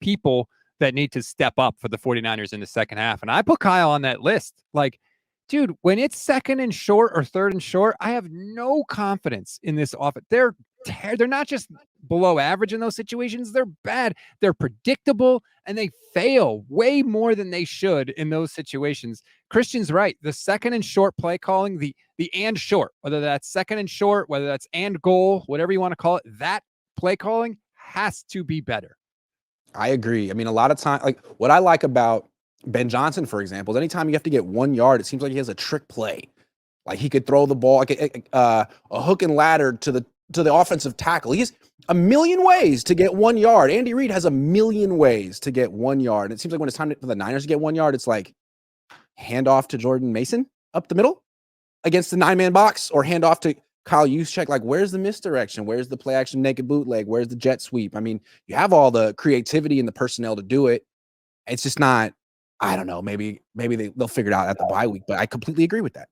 people that need to step up for the 49ers in the second half. And I put Kyle on that list. Like, dude, when it's second and short or third and short, I have no confidence in this offense. They're not just below average in those situations. They're bad. They're predictable, and they fail way more than they should in those situations. Christian's right. The second and short play calling, the and short, whether that's second and short, whether that's and goal, whatever you want to call it, that play calling has to be better. I agree. I mean, a lot of time, like what I like about Ben Johnson, for example, is anytime you have to get 1 yard, it seems like he has a trick play. Like he could throw the ball like a hook and ladder to the offensive tackle. He has a million ways to get 1 yard. Andy Reid has a million ways to get 1 yard. And it seems like when it's time for the Niners to get 1 yard, it's like hand off to Jordan Mason up the middle against the 9-man box, or hand off to Kyle Juszczyk. Like, where's the misdirection? Where's the play action naked bootleg? Where's the jet sweep? I mean, you have all the creativity and the personnel to do it. It's just not, I don't know, maybe they'll figure it out at the bye week, but I completely agree with that.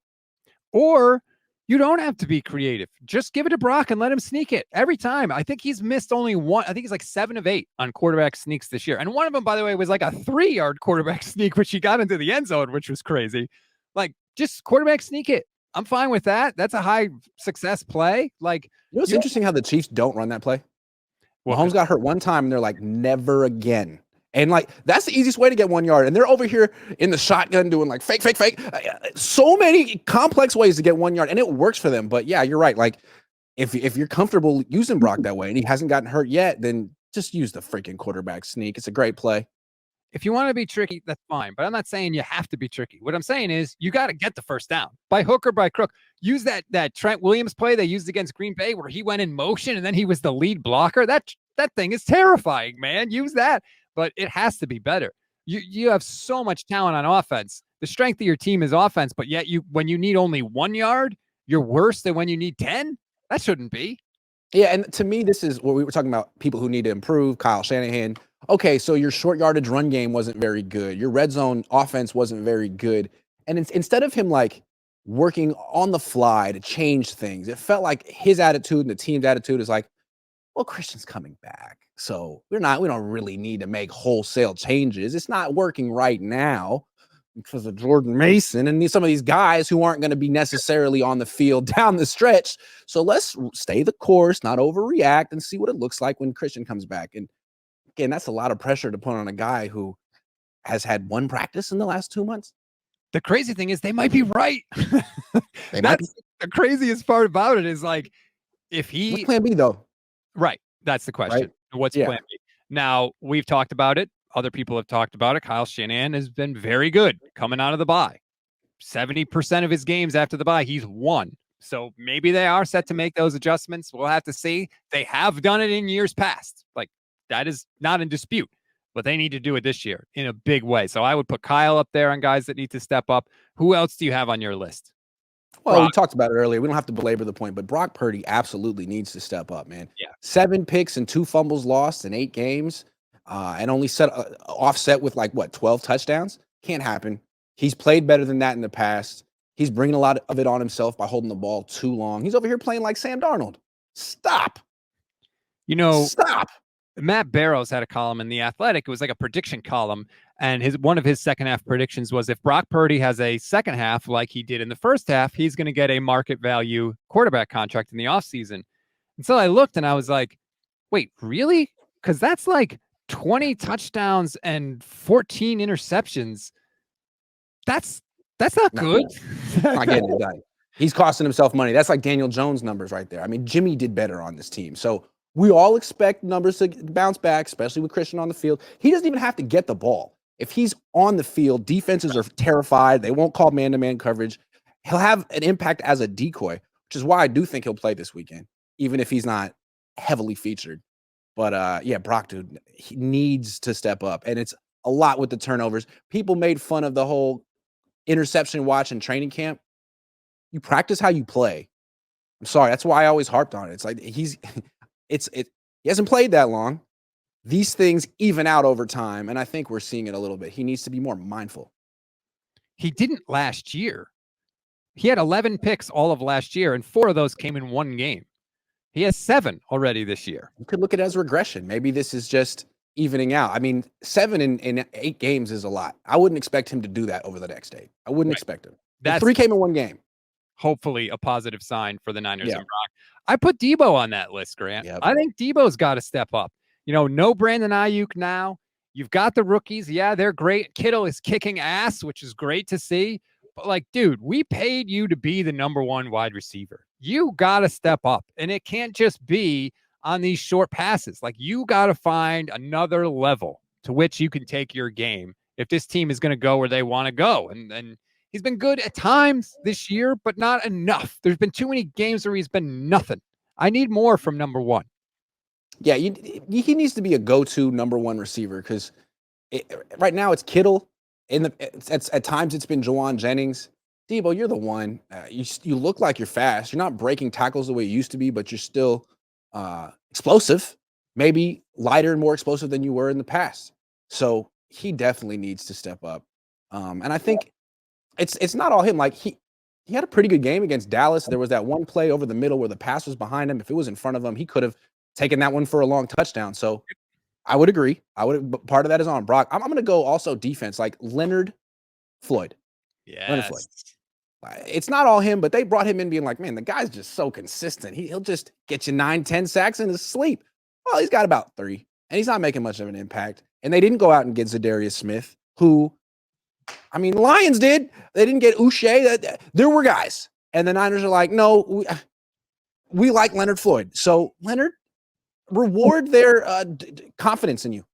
Or you don't have to be creative. Just give it to Brock and let him sneak it every time. I think he's missed only one. I think he's like 7 of 8 on quarterback sneaks this year. And one of them, by the way, was like a 3-yard quarterback sneak, which he got into the end zone, which was crazy. Like, just quarterback sneak it. I'm fine with that. That's a high success play. Like, you know, it's interesting how the Chiefs don't run that play. Mahomes got hurt one time and they're like, never again. And like, that's the easiest way to get 1 yard. And they're over here in the shotgun doing like fake. So many complex ways to get 1 yard, and it works for them. But yeah, you're right. Like, if you're comfortable using Brock that way and he hasn't gotten hurt yet, then just use the freaking quarterback sneak. It's a great play. If you want to be tricky, that's fine. But I'm not saying you have to be tricky. What I'm saying is you got to get the first down by hook or by crook. Use that Trent Williams play they used against Green Bay where he went in motion and then he was the lead blocker. That thing is terrifying, man. Use that. But it has to be better. You have so much talent on offense. The strength of your team is offense, but yet when you need only 1 yard, you're worse than when you need 10. That shouldn't be. Yeah, and to me, this is what we were talking about, people who need to improve. Kyle Shanahan. Okay, so your short yardage run game wasn't very good. Your red zone offense wasn't very good. And instead of him like working on the fly to change things, it felt like his attitude and the team's attitude is like, well, Christian's coming back. So we don't really need to make wholesale changes. It's not working right now because of Jordan Mason and some of these guys who aren't going to be necessarily on the field down the stretch. So let's stay the course, not overreact, and see what it looks like when Christian comes back. And again, that's a lot of pressure to put on a guy who has had 1 practice in the last 2 months. The crazy thing is they might be right. That's the craziest part about it is like, if he... What's plan B, though? Right. That's the question. Right? What's plan B? Now, we've talked about it. Other people have talked about it. Kyle Shanahan has been very good coming out of the bye. 70% of his games after the bye, he's won. So maybe they are set to make those adjustments. We'll have to see. They have done it in years past. Like, that is not in dispute. But they need to do it this year in a big way. So I would put Kyle up there on guys that need to step up. Who else do you have on your list? Well, Brock. We talked about it earlier. We don't have to belabor the point, but Brock Purdy absolutely needs to step up, man. Yeah. 7 picks and 2 fumbles lost in 8 games, and only offset with 12 touchdowns. Can't happen. He's played better than that in the past. He's bringing a lot of it on himself by holding the ball too long. He's over here playing like Sam Darnold. Stop. Stop. Matt Barrows had a column in The Athletic. It was like a prediction column. And one of his second half predictions was if Brock Purdy has a second half like he did in the first half, he's going to get a market value quarterback contract in the offseason. And so I looked and I was like, wait, really? Because that's like 20 touchdowns and 14 interceptions. That's not good. Not getting it done. He's costing himself money. That's like Daniel Jones numbers right there. I mean, Jimmy did better on this team. So we all expect numbers to bounce back, especially with Christian on the field. He doesn't even have to get the ball. If he's on the field, defenses are terrified. They won't call man-to-man coverage. He'll have an impact as a decoy, which is why I do think he'll play this weekend, even if he's not heavily featured. But, Brock, dude, he needs to step up. And it's a lot with the turnovers. People made fun of the whole interception watch in training camp. You practice how you play. I'm sorry. That's why I always harped on it. It's like he hasn't played that long. These things even out over time, and I think we're seeing it a little bit. He needs to be more mindful. He didn't last year. He had 11 picks all of last year, and 4 of those came in 1 game. He has 7 already this year. You could look at it as regression. Maybe this is just evening out. I mean, 7 in 8 games is a lot. I wouldn't expect him to do that over the next 8. I wouldn't Right. expect him. The That's 3 came in 1 game. hopefully a positive sign for the Niners Yeah. and Brock. I put Debo on that list, Grant. Yep. I think Debo's got to step up. No Brandon Ayuk now. You've got the rookies. Yeah, they're great. Kittle is kicking ass, which is great to see. But like, dude, we paid you to be the number 1 wide receiver. You got to step up. And it can't just be on these short passes. Like, you got to find another level to which you can take your game if this team is going to go where they want to go. And he's been good at times this year, but not enough. There's been too many games where he's been nothing. I need more from number 1. Yeah, he needs to be a go-to number 1 receiver because right now it's Kittle. At times it's been Jawan Jennings. Debo, you're the one. You look like you're fast. You're not breaking tackles the way you used to be, but you're still explosive. Maybe lighter and more explosive than you were in the past. So he definitely needs to step up. And I think it's not all him. Like he had a pretty good game against Dallas. There was that one play over the middle where the pass was behind him. If it was in front of him, he could have taken that one for a long touchdown. So I would agree. But part of that is on Brock. I'm going to go also defense, like Leonard Floyd. Leonard Floyd. Yes. It's not all him, but they brought him in being like, man, the guy's just so consistent. He'll just get you 9-10 sacks in his sleep. Well, he's got about 3, and he's not making much of an impact. And they didn't go out and get Zadarius Smith, who, I mean, Lions did. They didn't get Uche. There were guys. And the Niners are like, no, we like Leonard Floyd. So, Leonard, reward their confidence in you.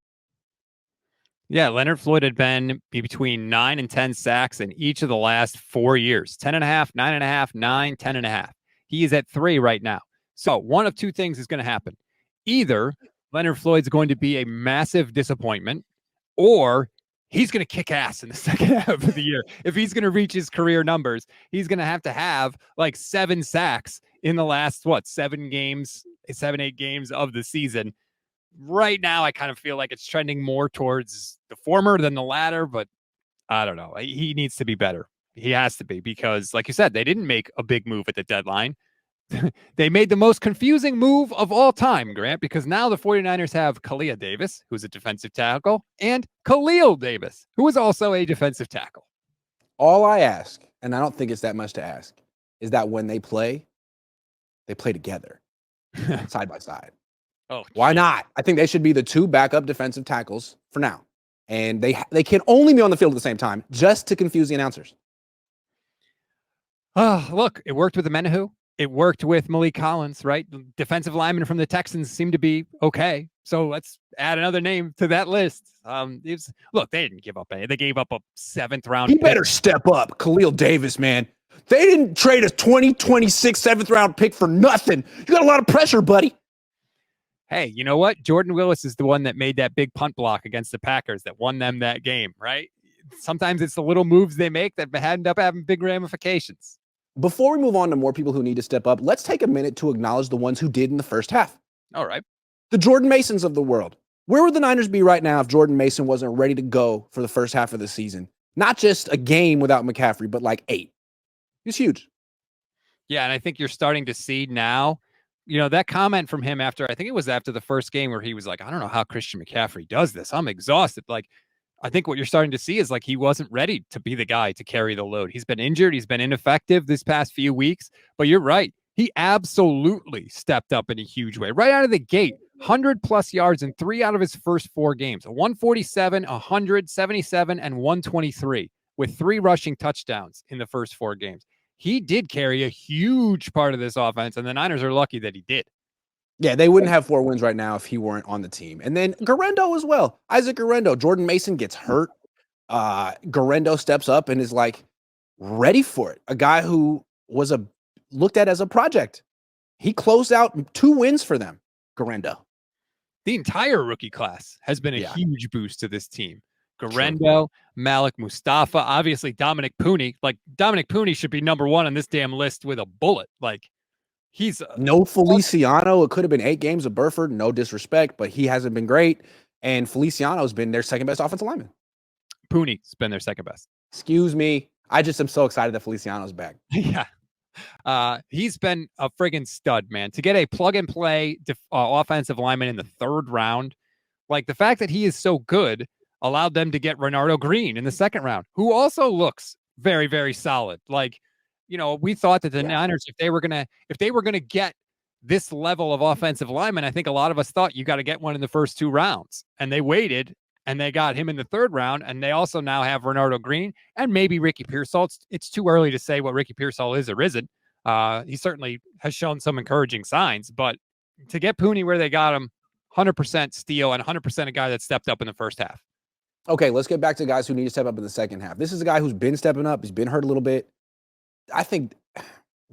Yeah, Leonard Floyd had been between 9 and 10 sacks in each of the last 4 years. 10.5, 9.5, 9, 10.5. He is at 3 right now. So one of 2 things is going to happen. Either Leonard Floyd's going to be a massive disappointment, or he's going to kick ass in the second half of the year. If he's going to reach his career numbers, he's going to have like 7 sacks in the last, 7 games, 7, 8 games of the season. Right now, I kind of feel like it's trending more towards the former than the latter, but I don't know. He needs to be better. He has to be because, like you said, they didn't make a big move at the deadline. They made the most confusing move of all time, Grant, because now the 49ers have Kalia Davis, who's a defensive tackle, and Khalil Davis, who is also a defensive tackle. All I ask, and I don't think it's that much to ask, is that when they play together, side by side. Oh, why not? I think they should be the 2 backup defensive tackles for now. And they can only be on the field at the same time just to confuse the announcers. Oh, look, it worked with the Menahu. It worked with Malik Collins, right? Defensive linemen from the Texans seem to be okay. So let's add another name to that list. Look, they didn't give up any. They gave up a 7th round. He better step up, Khalil Davis, man. They didn't trade a 2026 7th round pick for nothing. You got a lot of pressure, buddy. Hey, you know what? Jordan Willis is the one that made that big punt block against the Packers that won them that game, right? Sometimes it's the little moves they make that end up having big ramifications. Before we move on to more people who need to step up, let's take a minute to acknowledge the ones who did in the first half. All right. The Jordan Masons of the world. Where would the Niners be right now if Jordan Mason wasn't ready to go for the first half of the season? Not just a game without McCaffrey, but like 8. It's huge. Yeah, and I think you're starting to see now, that comment from him after the first game where he was like, I don't know how Christian McCaffrey does this. I'm exhausted. Like, I think what you're starting to see is like he wasn't ready to be the guy to carry the load. He's been injured. He's been ineffective this past few weeks. But you're right. He absolutely stepped up in a huge way. Right out of the gate, 100-plus yards in 3 out of his first 4 games. 147, 177, and 123 with 3 rushing touchdowns in the first 4 games. He did carry a huge part of this offense, and the Niners are lucky that he did. Yeah, they wouldn't have 4 wins right now if he weren't on the team. And then Guerrero as well. Isaac Guerrero. Jordan Mason gets hurt. Guerrero steps up and is like ready for it. A guy who was looked at as a project. He closed out 2 wins for them, Guerrero. The entire rookie class has been a huge boost to this team. Guerrero, Malik Mustafa, obviously Dominic Pooney. Like, Dominic Pooney should be number 1 on this damn list with a bullet. Like, he's no Feliciano. It could have been 8 games of Burford. No disrespect, but he hasn't been great. And Feliciano's been their second best offensive lineman. Pooney's been their second best. Excuse me. I just am so excited that Feliciano's back. Yeah. He's been a friggin' stud, man. To get a plug and play offensive lineman in the 3rd round, Like the fact that he is so good allowed them to get Renardo Green in the second round, who also looks very, very solid. Like, we thought that the Niners, if they were gonna get this level of offensive lineman, I think a lot of us thought you got to get one in the first 2 rounds, and they waited and they got him in the third round, and they also now have Renardo Green and maybe Ricky Pearsall. It's too early to say what Ricky Pearsall is or isn't. He certainly has shown some encouraging signs, but to get Pooney where they got him, 100% steal and 100% a guy that stepped up in the first half. Okay, let's get back to guys who need to step up in the second half. This is a guy who's been stepping up. He's been hurt a little bit. I think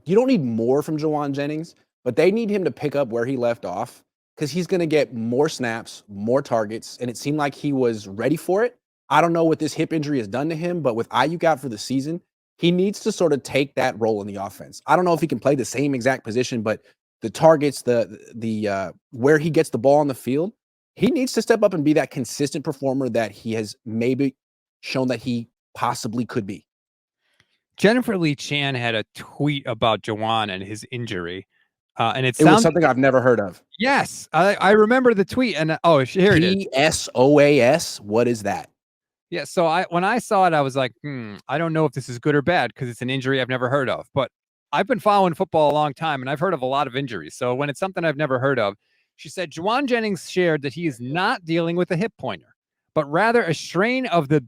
you don't need more from Jauan Jennings, but they need him to pick up where he left off because he's going to get more snaps, more targets, and it seemed like he was ready for it. I don't know what this hip injury has done to him, but with Ayuk out for the season, he needs to sort of take that role in the offense. I don't know if he can play the same exact position, but the targets, the where he gets the ball on the field, he needs to step up and be that consistent performer that he has maybe shown that he possibly could be. Jennifer Lee Chan had a tweet about Jauan and his injury. And it was something I've never heard of. Yes, I remember the tweet. And here it is. PSOAS. What is that? Yeah. So when I saw it, I was like, I don't know if this is good or bad because it's an injury I've never heard of. But I've been following football a long time, and I've heard of a lot of injuries. So when it's something I've never heard of, she said Jauan Jennings shared that he is not dealing with a hip pointer, but rather a strain of the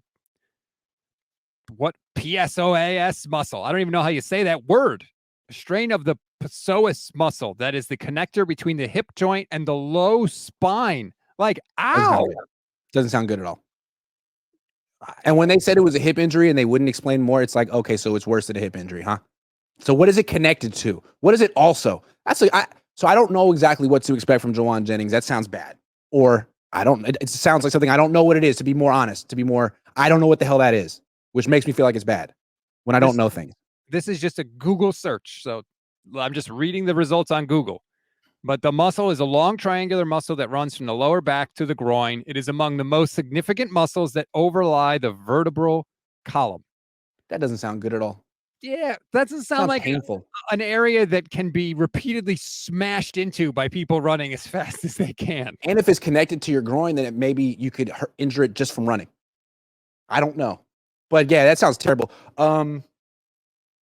PSOAS muscle. I don't even know how you say that word. A strain of the psoas muscle, that is the connector between the hip joint and the low spine. Like, ow! Doesn't sound good at all. And when they said it was a hip injury and they wouldn't explain more, it's like, okay, so it's worse than a hip injury, huh? So what is it connected to? What is it also? So I don't know exactly what to expect from Jauan Jennings. That sounds bad. Or it sounds like something I don't know what it is, to be more honest, I don't know what the hell that is, which makes me feel like it's bad when I don't know things. This is just a Google search. So I'm just reading the results on Google. But the muscle is a long triangular muscle that runs from the lower back to the groin. It is among the most significant muscles that overlie the vertebral column. That doesn't sound good at all. Yeah, that doesn't sound like painful. An area that can be repeatedly smashed into by people running as fast as they can. And if it's connected to your groin, then maybe you could injure it just from running. I don't know. But yeah, that sounds terrible.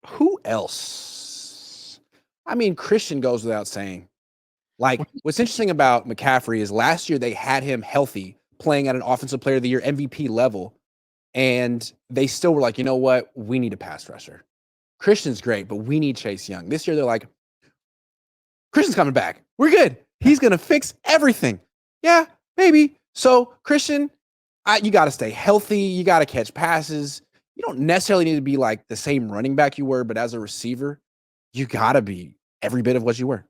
Who else? I mean, Christian goes without saying. Like, what's interesting about McCaffrey is last year they had him healthy, playing at an Offensive Player of the Year MVP level, and they still were like, you know what? We need a pass rusher. Christian's great, but we need Chase Young. This year they're like, Christian's coming back. We're good. He's going to fix everything. Yeah, maybe. So, Christian, you got to stay healthy. You got to catch passes. You don't necessarily need to be like the same running back you were, but as a receiver, you got to be every bit of what you were.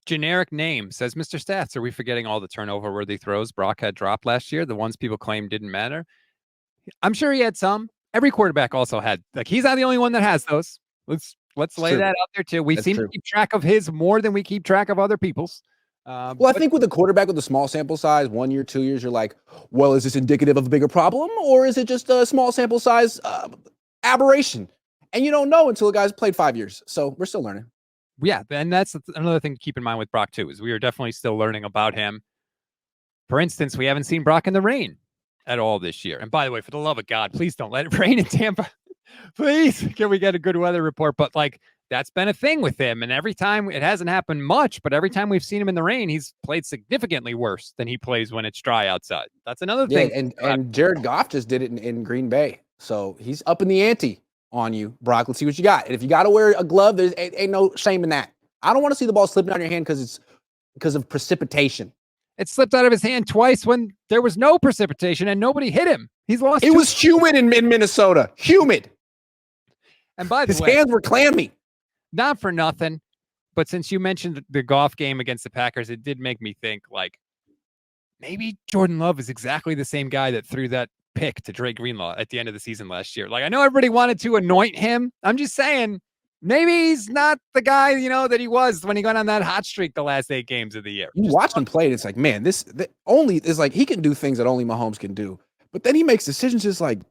Generic name, says Mr. Stats. Are we forgetting all the turnover-worthy throws Brock had dropped last year? The ones people claimed didn't matter? I'm sure he had some. Every quarterback also had. Like, he's not the only one that has those. Let's lay that out there, too. We seem to keep track of his more than we keep track of other people's. Well, I think with a quarterback with a small sample size, 1 year, 2 years, you're like, well, is this indicative of a bigger problem, or is it just a small sample size aberration? And you don't know until a guy's played 5 years. So we're still learning. Yeah, and that's another thing to keep in mind with Brock, too, is we are definitely still learning about him. For instance, we haven't seen Brock in the rain at all this year. And by the way, for the love of God, please don't let it rain in Tampa. Please, can we get a good weather report? But, like, that's been a thing with him. And every time, it hasn't happened much, but every time we've seen him in the rain, he's played significantly worse than he plays when it's dry outside. That's another thing. And Jared Goff just did it in Green Bay. So he's up in the ante on you, Brock. Let's see what you got. And if you got to wear a glove, there's ain't no shame in that. I don't want to see the ball slipping out of your hand because of precipitation. It slipped out of his hand twice when there was no precipitation and nobody hit him. He's lost. It was humid in Minnesota. Humid. And by the way, his hands were clammy. Not for nothing, but since you mentioned the Goff game against the Packers, it did make me think, like, maybe Jordan Love is exactly the same guy that threw that pick to Dre Greenlaw at the end of the season last year. Like, I know everybody wanted to anoint him. I'm just saying, maybe he's not the guy, that he was when he got on that hot streak the last 8 games of the year. You watch him play, and it's like, man, this only is like he can do things that only Mahomes can do. But then he makes decisions just like,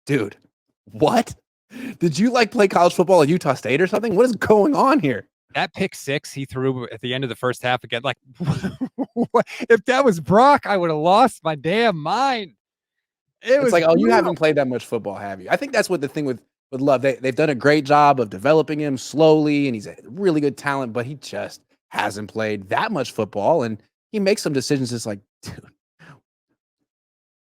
dude, what? Did you play college football at Utah State or something? What is going on here? That pick six he threw at the end of the first half again, like, if that was Brock, I would have lost my damn mind. It It's was like, oh, you brutal. haven't played that much football, have you? I think that's what the thing with Love. They've done a great job of developing him slowly, and he's a really good talent, but he just hasn't played that much football, and he makes some decisions. It's like, dude,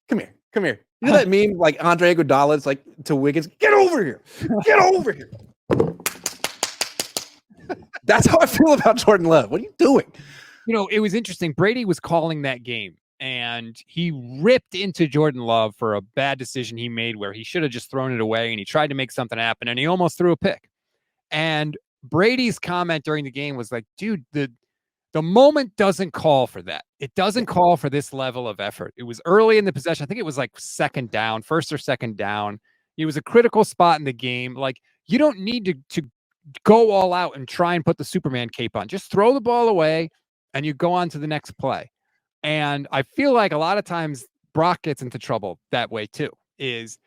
come here, come here. You know that meme, like Andre Iguodala, it's like to Wiggins, get over here, get over here. That's how I feel about Jordan Love. What are you doing? You know, it was interesting. Brady was calling that game, and he ripped into Jordan Love for a bad decision he made where he should have just thrown it away, and he tried to make something happen, and he almost threw a pick. And Brady's comment during the game was like, dude, the moment doesn't call for that. It doesn't call for this level of effort. It was early in the possession. I think it was like first or second down. It was a critical spot in the game. Like, you don't need to go all out and try and put the Superman cape on. Just throw the ball away and you go on to the next play. And I feel like a lot of times Brock gets into trouble that way too, is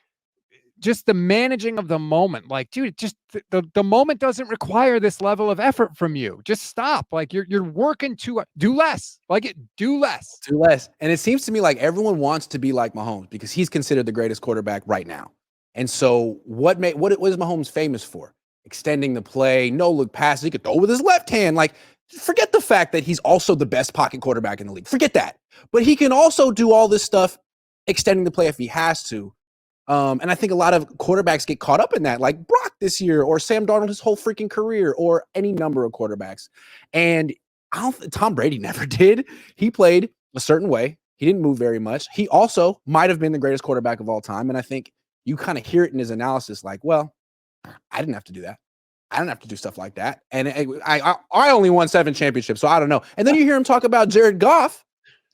just the managing of the moment. Like, dude, just the moment doesn't require this level of effort from you. Just stop. Like, you're working to do less. Like, do less. Do less. And it seems to me like everyone wants to be like Mahomes because he's considered the greatest quarterback right now. And so what is Mahomes famous for? Extending the play, no look passes. He could throw with his left hand. Like, forget the fact that he's also the best pocket quarterback in the league. Forget that. But he can also do all this stuff, extending the play if he has to. And I think a lot of quarterbacks get caught up in that, like Brock this year, or Sam Darnold his whole freaking career, or any number of quarterbacks. And Tom Brady never did. He played a certain way. He didn't move very much. He also might have been the greatest quarterback of all time. And I think you kind of hear it in his analysis, like, well, I didn't have to do that. I don't have to do stuff like that. And I only won 7 championships, so I don't know. And then you hear him talk about Jared Goff,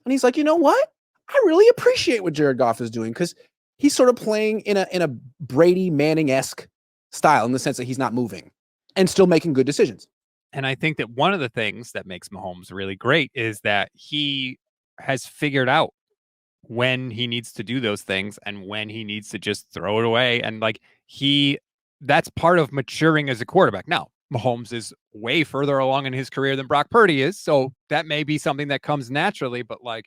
and he's like, you know what? I really appreciate what Jared Goff is doing because he's sort of playing in a Brady Manning-esque style in the sense that he's not moving and still making good decisions. And I think that one of the things that makes Mahomes really great is that he has figured out when he needs to do those things and when he needs to just throw it away. And like, that's part of maturing as a quarterback. Now, Mahomes is way further along in his career than Brock Purdy is. So that may be something that comes naturally, but like,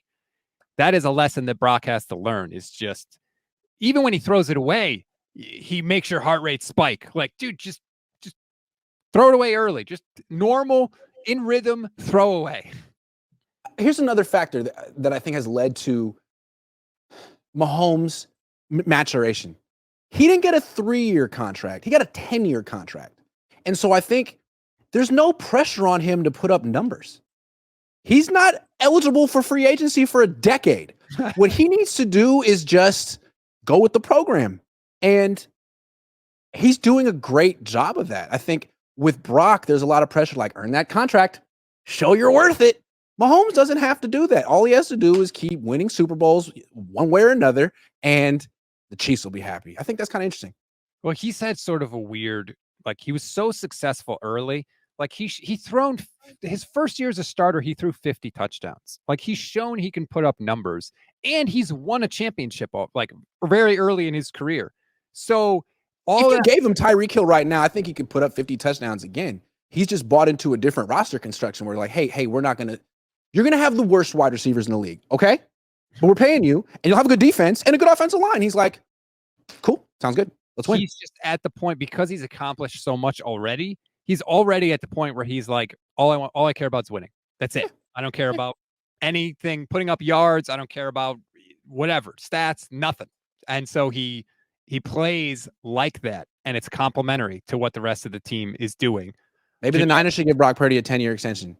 that is a lesson that Brock has to learn, is just, even when he throws it away, he makes your heart rate spike. Like, dude, just throw it away early. Just normal, in rhythm, throw away. Here's another factor that I think has led to Mahomes' maturation. He didn't get a 3-year contract. He got a 10-year contract. And so I think there's no pressure on him to put up numbers. He's not eligible for free agency for a decade. What he needs to do is just go with the program. And he's doing a great job of that. I think with Brock, there's a lot of pressure, like, earn that contract, show you're worth it. Mahomes doesn't have to do that. All he has to do is keep winning Super Bowls one way or another, and the Chiefs will be happy. I think that's kind of interesting. Well, he's had sort of a weird, like, he was so successful early. Like, he thrown his first year as a starter, he threw 50 touchdowns. Like, he's shown he can put up numbers, and he's won a championship like very early in his career. So if you gave him Tyreek Hill right now, I think he could put up 50 touchdowns again. He's just bought into a different roster construction where, like, hey, you're going to have the worst wide receivers in the league, okay? But we're paying you, and you'll have a good defense and a good offensive line. He's like, cool, sounds good. Let's win. He's just at the point, because he's accomplished so much already. He's already at the point where he's like, all I care about is winning. That's it. I don't care about anything, putting up yards. I don't care about whatever, stats, nothing. And so he plays like that, and it's complementary to what the rest of the team is doing. Maybe the Niners should give Brock Purdy a 10-year extension.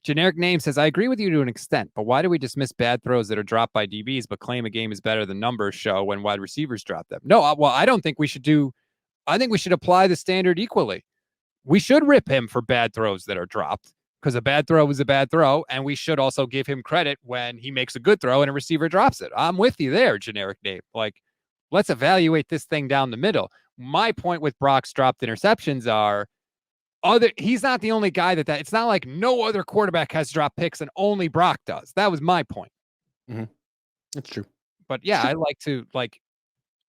Generic Name says, I agree with you to an extent, but why do we dismiss bad throws that are dropped by DBs but claim a game is better than numbers show when wide receivers drop them? No, well, I don't think we should I think we should apply the standard equally. We should rip him for bad throws that are dropped, because a bad throw is a bad throw, and we should also give him credit when he makes a good throw and a receiver drops it. I'm with you there, Generic Name. Like, let's evaluate this thing down the middle. My point with Brock's dropped interceptions are, he's not the only guy that it's not like no other quarterback has dropped picks and only Brock does. That was my point. Mm-hmm. That's true. But yeah, I like to, like,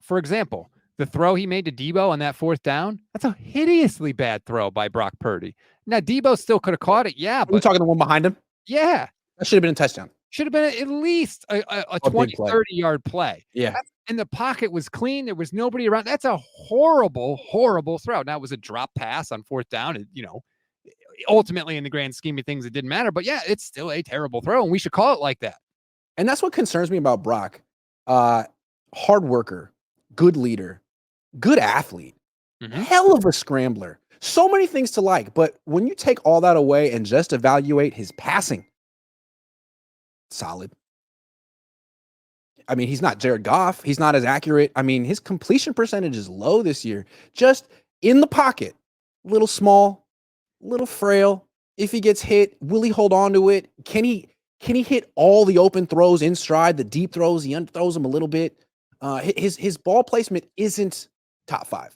for example, The throw he made to Debo on that 4th down, that's a hideously bad throw by Brock Purdy. Now, Debo still could have caught it, yeah, Are we but talking the one behind him? yeah, That should have been a touchdown. should have been at least a A 20, big play. 30-yard play. Yeah. And the pocket was clean. There was nobody around. That's a horrible, horrible throw. Now, it was a drop pass on 4th down. And, ultimately, in the grand scheme of things, it didn't matter. But, yeah, it's still a terrible throw, and we should call it like that. And that's what concerns me about Brock. Hard worker, good leader, good athlete, hell of a scrambler. So many things to like. But when you take all that away and just evaluate his passing, solid. I mean, he's not Jared Goff. He's not as accurate. I mean, his completion percentage is low this year. Just in the pocket, little small, little frail. If he gets hit, will he hold on to it? Can he hit all the open throws in stride, the deep throws? He underthrows them a little bit. His ball placement isn't top 5.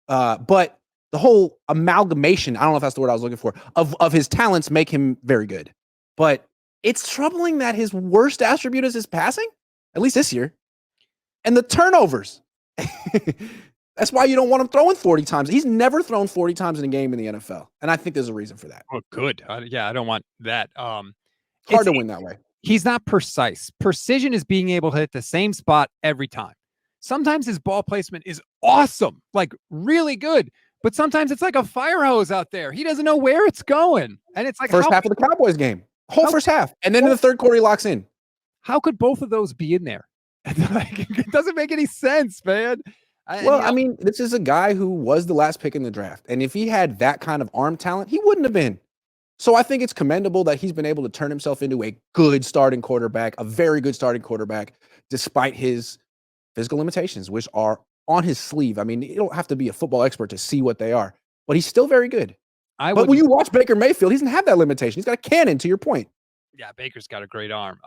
But the whole amalgamation, I don't know if that's the word I was looking for, of his talents make him very good. But it's troubling that his worst attribute is his passing, at least this year. And the turnovers. That's why you don't want him throwing 40 times. He's never thrown 40 times in a game in the NFL. And I think there's a reason for that. Oh, good. Yeah, I don't want that. It's hard to win that way. He's not precise. Precision is being able to hit the same spot every time. Sometimes his ball placement is awesome, like really good. But sometimes it's like a fire hose out there. He doesn't know where it's going. And it's like first half of the Cowboys game. Whole first half. And then in the third quarter, he locks in. How could both of those be in there? It doesn't make any sense, man. I mean, this is a guy who was the last pick in the draft. And if he had that kind of arm talent, he wouldn't have been. So I think it's commendable that he's been able to turn himself into a good starting quarterback, a very good starting quarterback, despite his physical limitations, which are on his sleeve. I mean, you don't have to be a football expert to see what they are, but he's still very good. But when you watch Baker Mayfield, he doesn't have that limitation. He's got a cannon, to your point. Yeah, Baker's got a great arm.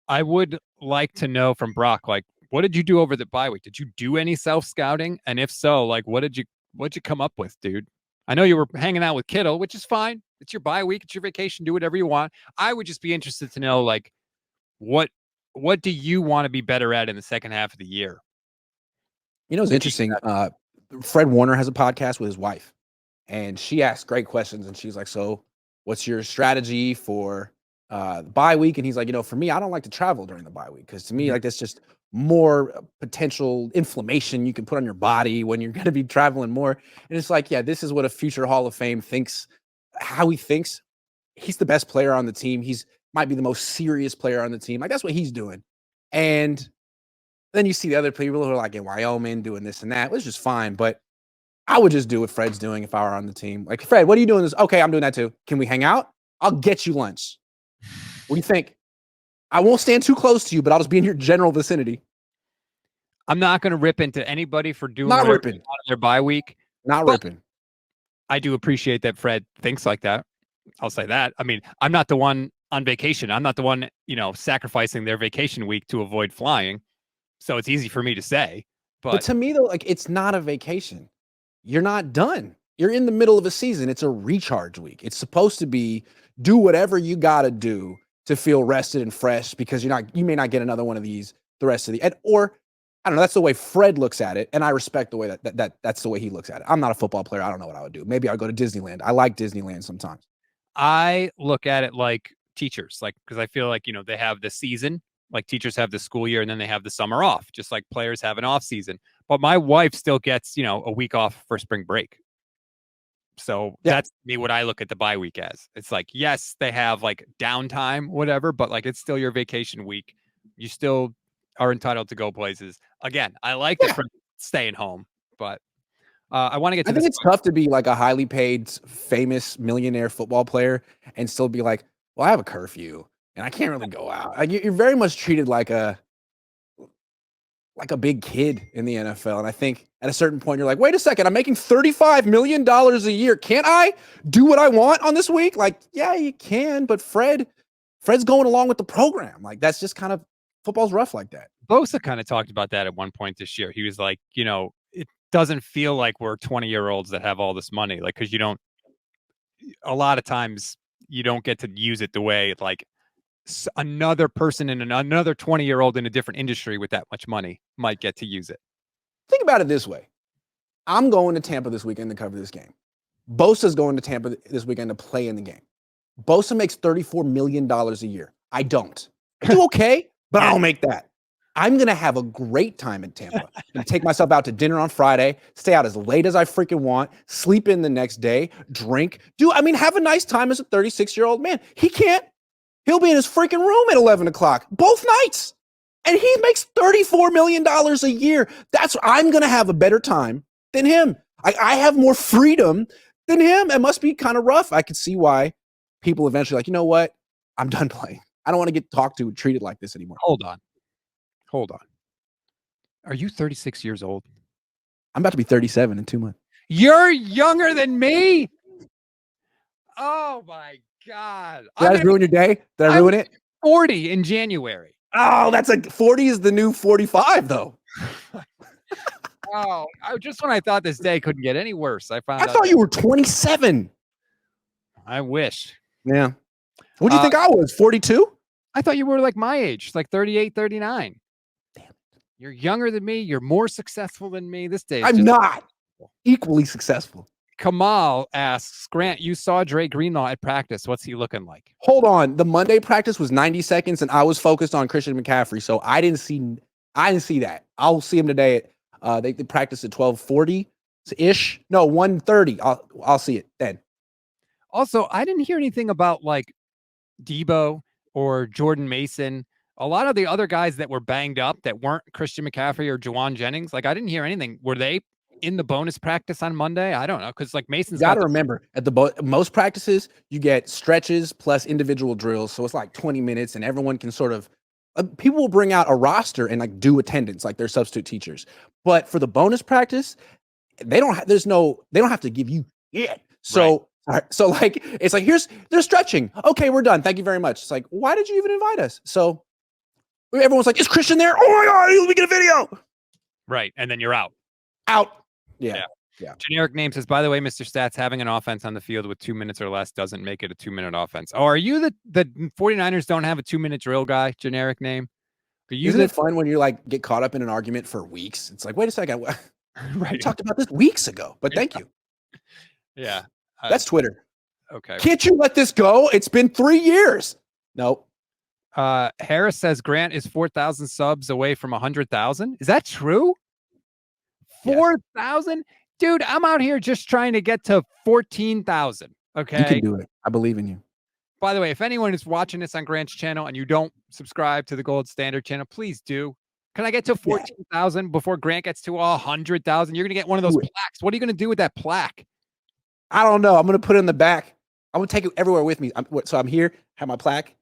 I would like to know from Brock, like, what did you do over the bye week? Did you do any self-scouting? And if so, like, what'd you come up with, dude? I know you were hanging out with Kittle, which is fine. It's your bye week. It's your vacation. Do whatever you want. I would just be interested to know, like, what do you want to be better at in the second half of the year? You know, it's interesting. Fred Warner has a podcast with his wife, and she asks great questions. And she's like, so what's your strategy for bye week? And he's like, for me, I don't like to travel during the bye week because to me, like, that's just more potential inflammation you can put on your body when you're going to be traveling more. And it's like, yeah, this is what a future Hall of Fame thinks, how he thinks. He's the best player on the team. He's might be the most serious player on the team. Like, that's what he's doing. And then you see the other people who are like in Wyoming doing this and that, which is fine. But I would just do what Fred's doing if I were on the team. Like, Fred, what are you doing this? Okay, I'm doing that too. Can we hang out? I'll get you lunch. What do you think? I won't stand too close to you, but I'll just be in your general vicinity. I'm not going to rip into anybody for doing not ripping on their bye week. Not ripping. I do appreciate that Fred thinks like that. I'll say that. I mean, I'm not the one on vacation. I'm not the one, sacrificing their vacation week to avoid flying. So it's easy for me to say. But to me, though, like, it's not a vacation. You're not done. You're in the middle of a season. It's a recharge week. It's supposed to be do whatever you got to do to feel rested and fresh because you may not get another one of these the rest of the or I don't know. That's the way Fred looks at it, and I respect the way that's the way he looks at it. I'm not a football player. I don't know what I would do. Maybe I'd go to Disneyland. I like Disneyland sometimes. I look at it like teachers, like, because I feel like they have the season, like teachers have the school year, and then they have the summer off, just like players have an off season. But my wife still gets a week off for spring break. So that's me what I look at the bye week as. It's like, yes, they have like downtime, whatever, but like it's still your vacation week. You still are entitled to go places. Again, I like that for staying home, but I want to get to I think it's tough to be like a highly paid, famous millionaire football player and still be like, well, I have a curfew and I can't really go out. Like, you're very much treated like a big kid in the NFL. And I think at a certain point, you're like, wait a second, I'm making $35 million a year. Can't I do what I want on this week? Like, yeah, you can, but Fred's going along with the program. Like, that's just kind of, football's rough like that. Bosa kind of talked about that at one point this year. He was like, it doesn't feel like we're 20-year-olds that have all this money. Like, because a lot of times you don't get to use it the way like another person in another 20-year-old in a different industry with that much money might get to use it. think about it this way. I'm going to Tampa this weekend to cover this game. Bosa's going to Tampa this weekend to play in the game. Bosa makes $34 million a year. I don't. I do okay, but I don't make that. I'm going to have a great time in Tampa. I'm going to take myself out to dinner on Friday, stay out as late as I freaking want, sleep in the next day, drink. Have a nice time as a 36-year-old man. He can't. He'll be in his freaking room at 11 o'clock both nights. And he makes $34 million a year. I'm going to have a better time than him. I have more freedom than him. It must be kind of rough. I could see why people eventually you know what? I'm done playing. I don't want to get talked to, treated like this anymore. Hold on. Are you 36 years old? I'm about to be 37 in 2 months. You're younger than me? Oh, my God. Did I just ruin your day? Did I ruin it? 40 in January. Oh, that's 40 is the new 45, though. Oh, just when I thought this day couldn't get any worse, I thought you were 27. I wish. Yeah. What do you think I was, 42? I thought you were like my age, like 38, 39. Damn it. You're younger than me. You're more successful than me. This day I'm not equally successful. Kamal asks, Grant, you saw Dre Greenlaw at practice. What's he looking like? Hold on. The Monday practice was 90 seconds, and I was focused on Christian McCaffrey, so I didn't see that. I'll see him today at they practice at 12:40-ish. No, 1:30. I'll see it then. Also, I didn't hear anything about like Debo or Jordan Mason. A lot of the other guys that were banged up that weren't Christian McCaffrey or Juwan Jennings, like I didn't hear anything. Were they in the bonus practice on Monday? I don't know, because like Mason's got to remember at most practices you get stretches plus individual drills, so it's like 20 minutes, and everyone can sort of people will bring out a roster and like do attendance like they're substitute teachers. But for the bonus practice, they don't have to give you it. So right. So like it's like they're stretching. Okay, we're done. Thank you very much. It's like, why did you even invite us? So everyone's like, is Christian there? Oh my God, let me get a video. Right, and then you're out. Yeah. Generic name says, by the way, Mr. Stats, having an offense on the field with 2 minutes or less doesn't make it a 2-minute offense. Oh, are you the 49ers don't have a 2-minute drill guy? Generic name. Isn't it fun when you like get caught up in an argument for weeks? It's like, wait a second. Right. We talked about this weeks ago, but thank you. Yeah. That's Twitter. Okay. Can't you let this go? It's been 3 years. Nope. Harris says Grant is 4,000 subs away from 100,000. Is that true? 4,000? Yes. Dude, I'm out here just trying to get to 14,000. Okay. You can do it. I believe in you. By the way, if anyone is watching this on Grant's channel and you don't subscribe to the Gold Standard channel, please do. Can I get to 14,000 before Grant gets to 100,000? You're going to get one of those plaques. What are you going to do with that plaque? I don't know. I'm going to put it in the back. I'm going to take it everywhere with me. So I'm here, have my plaque.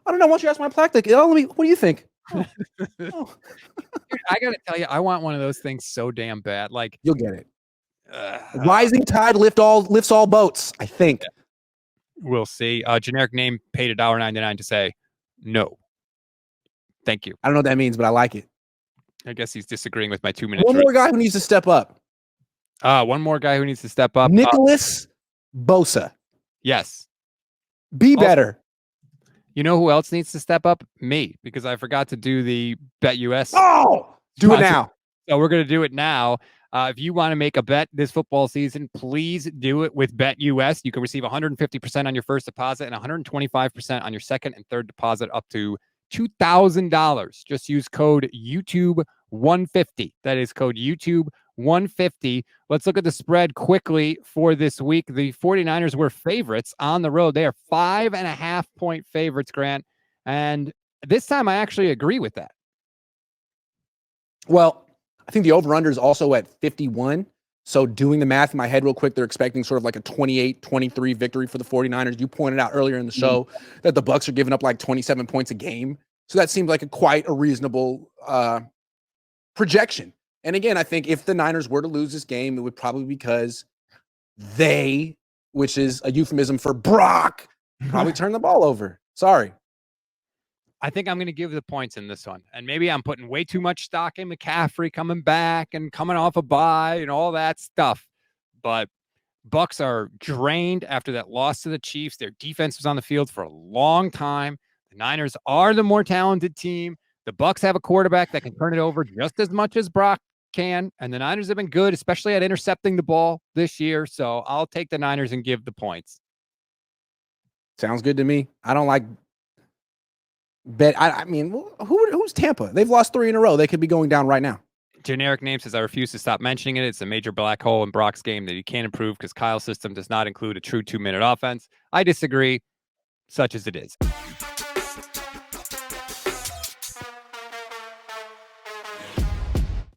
I don't know. Why don't you ask my plaque? Like, what do you think? Oh. Dude, I got to tell you, I want one of those things so damn bad. Like, you'll get it. Rising tide lifts all boats, I think. Yeah. We'll see. Generic name paid $1.99 to say no. Thank you. I don't know what that means, but I like it. I guess he's disagreeing with my 2-minute. One more guy who needs to step up. One more guy who needs to step up. Nicholas Bosa. Yes. Be better. You know who else needs to step up? Me, because I forgot to do the BetUS. Oh, do it now. So we're going to do it now. If you want to make a bet this football season, please do it with BetUS. You can receive 150% on your first deposit and 125% on your second and third deposit up to $2,000. Just use code YouTube150. That is code YouTube150. Let's look at the spread quickly for this week. The 49ers were favorites on the road. They are 5.5-point favorites, Grant. And this time I actually agree with that. Well, I think the over-under is also at 51. So doing the math in my head real quick, they're expecting sort of like a 28-23 victory for the 49ers. You pointed out earlier in the show that the Bucs are giving up like 27 points a game. So that seemed like quite a reasonable projection. And again, I think if the Niners were to lose this game, it would probably be because they, which is a euphemism for Brock, probably turn the ball over. Sorry. I think I'm going to give the points in this one. And maybe I'm putting way too much stock in McCaffrey coming back and coming off a bye and all that stuff. But Bucs are drained after that loss to the Chiefs. Their defense was on the field for a long time. The Niners are the more talented team. The Bucs have a quarterback that can turn it over just as much as Brock can, and the Niners have been good, especially at intercepting the ball this year. So I'll take the Niners and give the points. Sounds good to me. I don't like bet. I mean, who's Tampa? They've lost 3 in a row. They could be going down right now. Generic name says I refuse to stop mentioning it. It's a major black hole in Brock's game that he can't improve because Kyle's system does not include a true 2-minute offense. I disagree, such as it is.